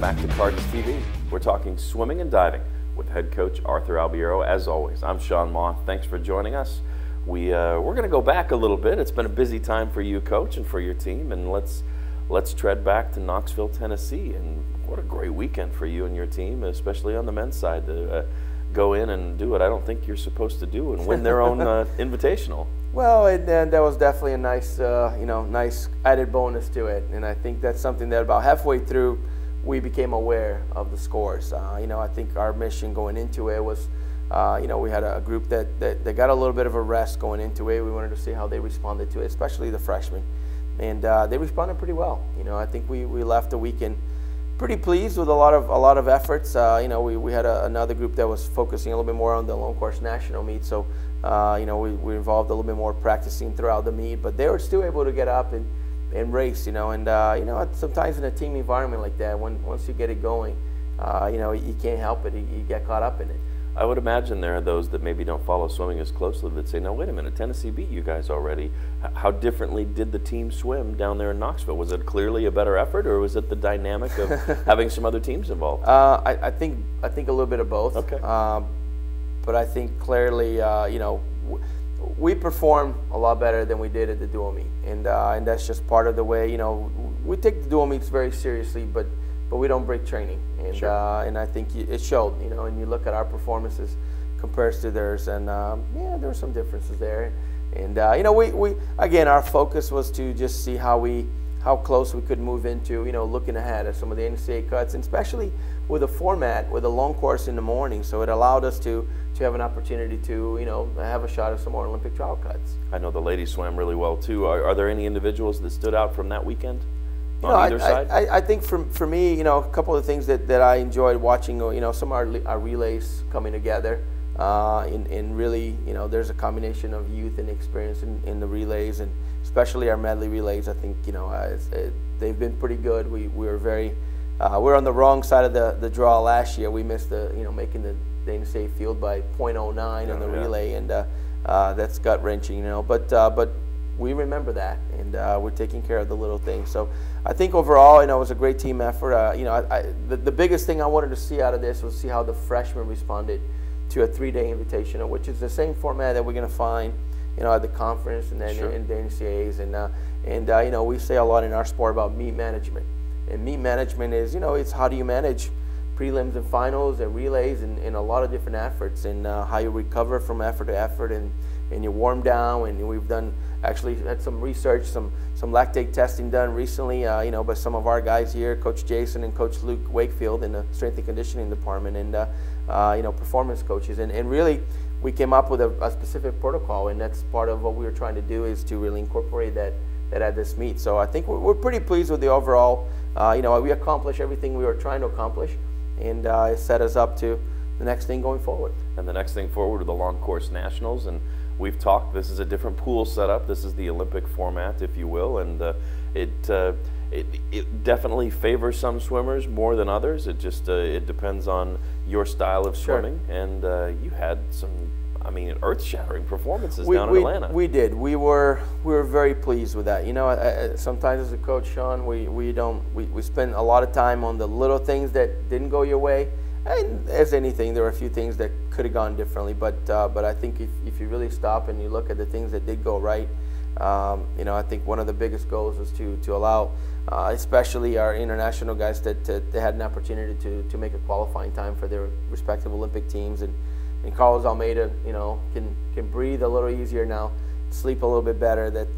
back to CardsTV. We're talking swimming and diving with head coach Arthur Albiero. As always, I'm Sean Moth. Thanks for joining us. We're going to go back a little bit. It's been a busy time for you, coach, and for your team. And let's tread back to Knoxville, Tennessee. And what a great weekend for you and your team, especially on the men's side, to go in and do what I don't think you're supposed to do and win their own invitational. Well, and that was definitely a nice, nice added bonus to it. And I think that's something that about halfway through, we became aware of the scores. I think our mission going into it was, we had a group that got a little bit of a rest going into it. We wanted to see how they responded to it, especially the freshmen. And they responded pretty well. I think we left the weekend pretty pleased with a lot of efforts. We had another group that was focusing a little bit more on the long course national meet. So, we involved a little bit more practicing throughout the meet, but they were still able to get up and race, sometimes in a team environment like that, once you get it going, you can't help it. You get caught up in it. I would imagine there are those that maybe don't follow swimming as closely that say, no, wait a minute, Tennessee beat you guys already. How differently did the team swim down there in Knoxville? Was it clearly a better effort, or was it the dynamic of having some other teams involved? I think a little bit of both. Okay. But I think clearly, we performed a lot better than we did at the dual meet, and that's just part of the way. We take the dual meets very seriously, but we don't break training, and sure. And I think it showed. And you look at our performances compared to theirs, and there were some differences there. And we again, our focus was to just see how close we could move into looking ahead at some of the NCAA cuts, and especially with a format with a long course in the morning. So it allowed us to have an opportunity to have a shot at some more Olympic trial cuts. I know the ladies swam really well too. Are there any individuals that stood out from that weekend? On either side? I think for me, a couple of things that I enjoyed watching, some of our relays coming together, and really, there's a combination of youth and experience in the relays, and especially our medley relays. I think, they've been pretty good. We were very, we're on the wrong side of the draw last year. We missed making the NCAA field by 0.09 on the relay, and that's gut wrenching, but we remember that, and we're taking care of the little things. So I think overall, it was a great team effort. The biggest thing I wanted to see out of this was see how the freshmen responded to a 3-day invitational, which is the same format that we're going to find, at the conference and then sure. in the NCAAs. And we say a lot in our sport about meet management. And meet management is, it's how do you manage prelims and finals and relays and a lot of different efforts, and how you recover from effort to effort, and you warm down. And we've actually had some research, some lactate testing done recently, by some of our guys here, Coach Jason and Coach Luke Wakefield in the strength and conditioning department, and performance coaches. And really, we came up with a specific protocol, and that's part of what we were trying to do, is to really incorporate that at this meet. So I think we're pretty pleased with the overall. We accomplished everything we were trying to accomplish, and it set us up to the next thing going forward. And the next thing forward are the long course nationals, and we've talked, this is a different pool setup. This is the Olympic format, if you will, and it definitely favors some swimmers more than others. It just it depends on your style of swimming. Sure. And you had some, earth-shattering performances down in Atlanta. We did. We were very pleased with that. Sometimes as a coach, Sean, we spend a lot of time on the little things that didn't go your way. And as anything, there were a few things that could have gone differently, but I think if you really stop and you look at the things that did go right, I think one of the biggest goals was to allow, especially our international guys, that they had an opportunity to make a qualifying time for their respective Olympic teams, and Carlos Almeida, can breathe a little easier now, sleep a little bit better. That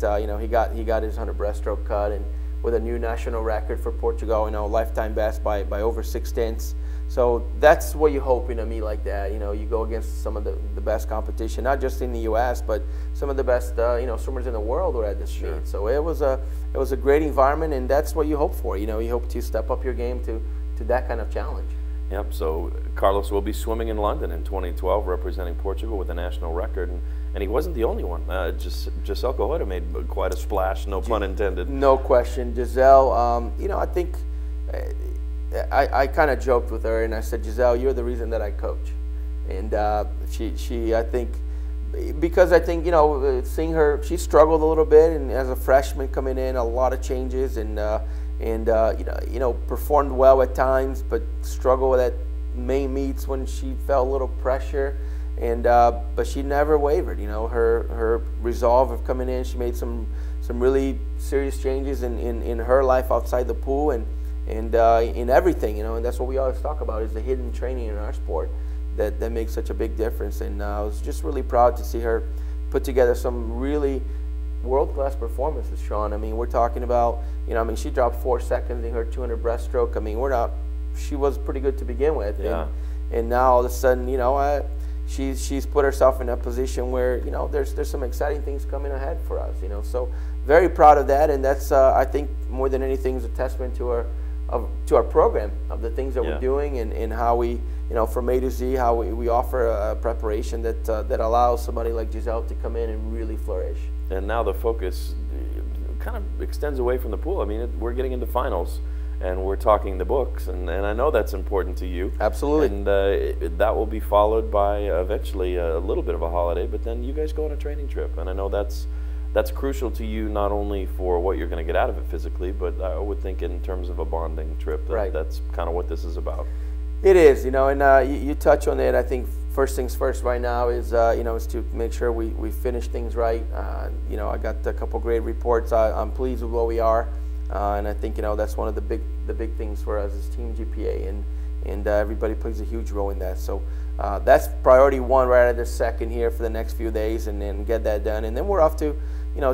he got his 100 breaststroke cut, and with a new national record for Portugal, lifetime best by over 6/10. So that's what you hope in a meet like that. You go against some of the best competition, not just in the U.S., but some of the best swimmers in the world were at this sure. meet. So it was a great environment, and that's what you hope for. You hope to step up your game to that kind of challenge. Yep. So Carlos will be swimming in London in 2012, representing Portugal with a national record, and he wasn't the only one. Giselle Cohota made quite a splash, no pun intended. No question, Giselle. I think. I kind of joked with her, and I said, Giselle, you're the reason that I coach. And she I think, because I think, seeing her, she struggled a little bit, and as a freshman coming in, a lot of changes, and and performed well at times, but struggled at main meets when she felt a little pressure. And but she never wavered. Her resolve of coming in. She made some really serious changes in her life outside the pool and in everything. And that's what we always talk about, is the hidden training in our sport that makes such a big difference. And I was just really proud to see her put together some really world-class performances, Sean. I mean, we're talking about, she dropped 4 seconds in her 200 breaststroke. I mean, she was pretty good to begin with. Yeah. And now all of a sudden, she's put herself in a position where, there's some exciting things coming ahead for us, So very proud of that, and that's, I think, more than anything, is a testament to our program, of the things that we're doing, and how we, from A to Z, how we offer a preparation that allows somebody like Giselle to come in and really flourish. And now the focus kind of extends away from the pool. I mean, we're getting into finals, and we're talking the books, and I know that's important to you. Absolutely. And that will be followed by eventually a little bit of a holiday, but then you guys go on a training trip, and I know that's crucial to you, not only for what you're going to get out of it physically, but I would think in terms of a bonding trip, that's kind of what this is about. It is, and you touch on it. I think first things first right now is to make sure we finish things right. I got a couple great reports. I'm pleased with where we are. And I think that's one of the big things for us is team GPA, and everybody plays a huge role in that. So that's priority one right at the second here for the next few days, and then get that done. And then we're off to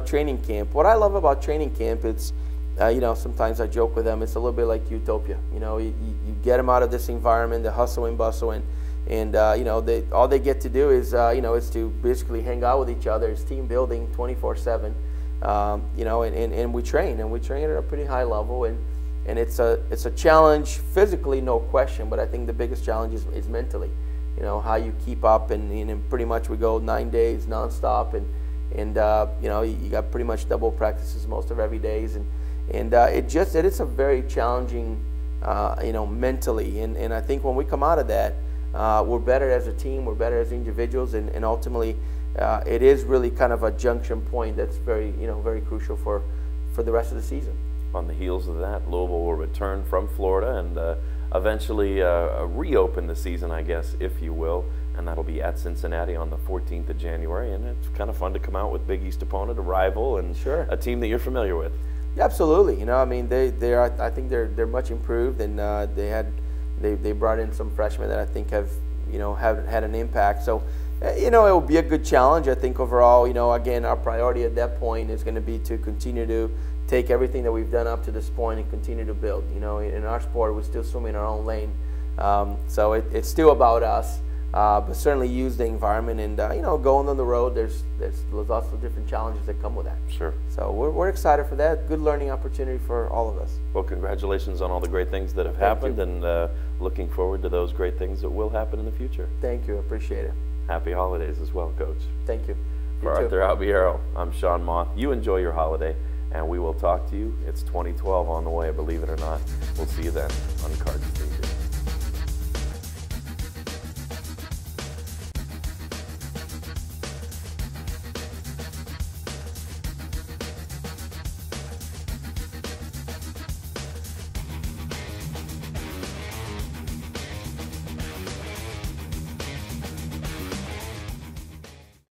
training camp. What I love about training camp, it's sometimes I joke with them, it's a little bit like utopia. You get them out of this environment, the hustle and bustle, and all they get to do is is to basically hang out with each other. It's team building 24/7. And we train at a pretty high level, and it's a challenge physically, no question, but I think the biggest challenge is mentally, how you keep up, and pretty much we go 9 days nonstop, and you got pretty much double practices most of every days, and it is a very challenging, mentally, and I think when we come out of that, we're better as a team, we're better as individuals, and ultimately, it is really kind of a junction point that's very crucial for the rest of the season. On the heels of that, Louisville will return from Florida and eventually reopen the season, I guess, if you will, and that'll be at Cincinnati on the 14th of January. And it's kind of fun to come out with Big East opponent, a rival, and a team that you're familiar with. Yeah, absolutely. I mean, I think they're much improved, and they brought in some freshmen that I think have had an impact. So. It will be a good challenge. I think overall, again, our priority at that point is going to be to continue to take everything that we've done up to this point and continue to build. In our sport, we're still swimming in our own lane. So it's still about us, but certainly use the environment, and, going on the road, there's lots of different challenges that come with that. Sure. So we're excited for that. Good learning opportunity for all of us. Well, congratulations on all the great things that have happened, and looking forward to those great things that will happen in the future. Thank you. I appreciate it. Happy holidays as well, Coach. Thank you. For Arthur Albiero, I'm Sean Moth. You enjoy your holiday, and we will talk to you. It's 2012 on the way, believe it or not. We'll see you then on CardsTV.